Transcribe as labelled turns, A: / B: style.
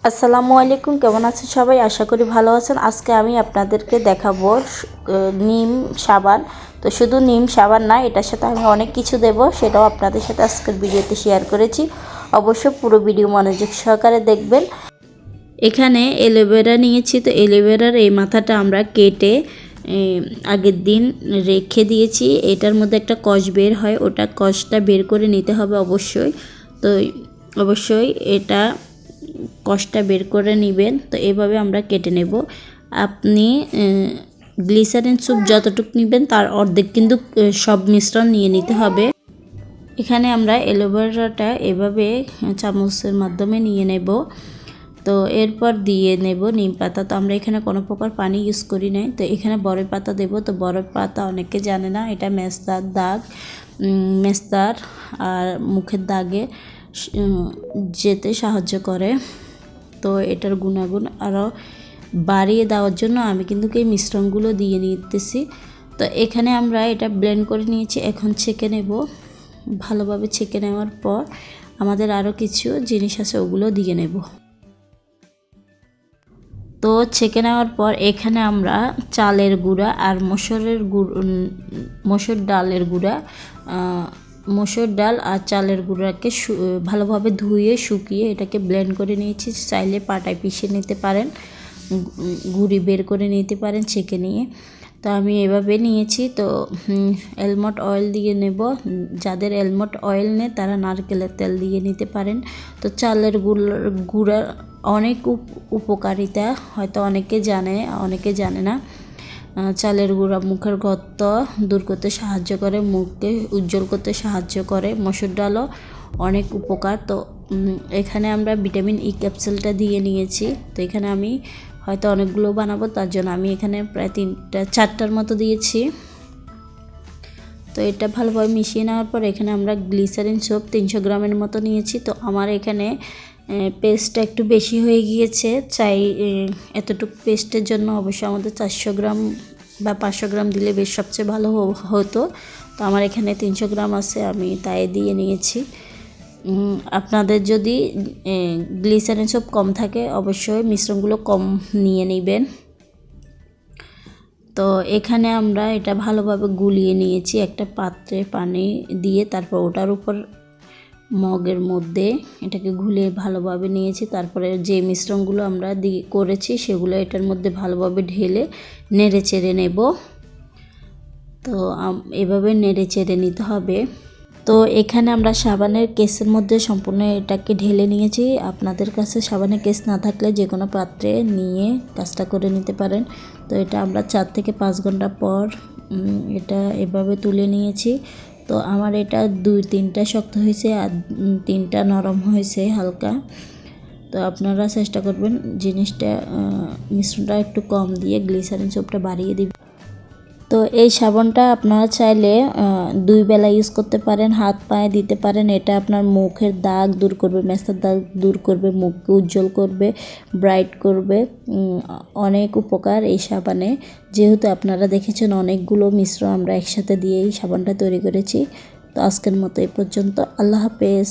A: আসসালামু আলাইকুম, কেমন আছেন সবাই? আশা করি ভালো আছেন। আজকে আমি আপনাদেরকে দেখাবো নিম সাবান। তো শুধু নিম সাবান না, এটার সাথে আমি অনেক কিছু দেব, সেটাও আপনাদের সাথে আজকের ভিডিওতে শেয়ার করেছি। অবশ্য পুরো ভিডিও মনোযোগ সহকারে দেখবেন। এখানে অ্যালোভেরা নিয়েছি, তো অ্যালোভেরার এই মাথাটা আমরা কেটে আগের দিন রেখে দিয়েছি। এটার মধ্যে একটা কষ বের হয়, ওটা কষটা বের করে নিতে হবে অবশ্যই। তো অবশ্যই এটা কষটা বের করে নেবেন। তো এভাবে আমরা কেটে নেব। আপনি গ্লিসারিন স্যুপ যতটুকু নেবেন তার অর্ধেক কিন্তু সব মিশ্রণ নিয়ে নিতে হবে। এখানে আমরা অ্যালোভেরাটা এভাবে চামচের মাধ্যমে নিয়ে নেব। তো এরপর দিয়ে নেব নিম পাতা। তো আমরা এখানে কোনো প্রকার পানি ইউজ করি নাই। তো এখানে বরই পাতা দেব। তো বরই পাতা অনেকে জানে না, এটা মেস্তার দাগ, মেস্তার আর মুখের দাগে যেতে সাহায্য করে। তো এটার গুণাগুণ আরও বাড়িয়ে দেওয়ার জন্য আমি কিন্তু এই মিশ্রণগুলো দিয়ে নিতেছি। তো এখানে আমরা এটা ব্লেন্ড করে নিয়েছি, এখন ছেঁকে নেব। ভালোভাবে ছেঁকে নেওয়ার পর আমাদের আরও কিছু জিনিস আছে, ওগুলো দিয়ে নেব। তো ছেঁকে নেওয়ার পর এখানে আমরা চালের গুঁড়া আর মসুর ডালের গুঁড়া, মসুর ডাল আর চালের গুঁড়াকে ভালোভাবে ধুয়ে শুকিয়ে এটাকে ব্লেন্ড করে নিয়েছি। চাইলে পাটায় পিষে নিতে পারেন, গুঁড়ি বের করে নিতে পারেন ছেঁকে নিয়ে। তো আমি এভাবে নিয়েছি। তো এলমন্ড অয়েল দিয়ে নেব। যাদের এলমন্ড অয়েল নেই তারা নারকেলের তেল দিয়ে নিতে পারেন। তো চালের গুঁড়ার অনেক উপকারিতা হয়তো অনেকে জানে, অনেকে জানে না। চালের গুঁড়া মুখের গর্ত দূর করতে সাহায্য করে, মুখকে উজ্জ্বল করতে সাহায্য করে। মসুর ডালও অনেক উপকার। তো এখানে আমরা ভিটামিন ই ক্যাপসুলটা দিয়ে নিয়েছি। তো এখানে আমি হয়তো অনেকগুলো বানাবো, তার জন্য আমি এখানে প্রায় 4টার মতো দিয়েছি। তো এটা ভালোভাবে মিশিয়ে নেওয়ার পর এখানে আমরা গ্লিসারিন সোপ 300 গ্রামের মতো নিয়েছি। তো আমার এখানে পেস্টটা একটু বেশি হয়ে গিয়েছে, চাই এতটুকু পেস্টের জন্য অবশ্যই আমাদের 400 গ্রাম বা 500 গ্রাম দিলে বেশ সবচেয়ে ভালো হতো। তো আমার এখানে 300 গ্রাম আছে, আমি তাই দিয়ে নিয়েছি। আপনাদের যদি গ্লিসারিন সোপ কম থাকে অবশ্যই মিশ্রণগুলো কম নিয়ে নেবেন। তো এখানে আমরা এটা ভালোভাবে গুলিয়ে নিয়েছি একটা পাত্রে পানি দিয়ে, তারপর ওটার উপর মগের মধ্যে এটাকে ঘুলিয়ে ভালোভাবে নিয়েছি। তারপরে যে মিশ্রণগুলো আমরা করেছি সেগুলো এটার মধ্যে ভালোভাবে ঢেলে নেড়ে চেড়ে নেব। তো এভাবে নেড়ে চেড়ে নিতে হবে। তো এখানে আমরা সাবানের কেসের মধ্যে সম্পূর্ণ এটাকে ঢেলে নিয়েছি। আপনাদের কাছে সাবানের কেস না থাকলে যে কোনো পাত্রে নিয়ে কাজটা করে নিতে পারেন। তো এটা আমরা 4 থেকে 5 ঘন্টা পর এটা এভাবে তুলে নিয়েছি। তো আমার এটা 2-3টা শক্ত হয়েছে আর 3টা নরম হয়েছে হালকা। তো আপনারা চেষ্টা করবেন জিনিসটা মিশ্রণটা একটু কম দিয়ে গ্লিসারিন সোপটা বাড়িয়ে দিবেন। তো এই সাবানটা আপনারা চাইলে 2 বেলা ইউজ করতে পারেন, হাত পায়ে দিতে পারেন। এটা আপনার মুখের দাগ দূর করবে, মেস্তার দাগ দূর করবে, মুখকে উজ্জ্বল করবে, ব্রাইট করবে। অনেক উপকার এই সাবানে। যেহেতু আপনারা দেখেছেন অনেকগুলো মিশ্রণ আমরা একসাথে দিয়ে এই সাবানটা তৈরি করেছি। তো আজকের মতো এই পর্যন্ত। আল্লাহ হাফেজ।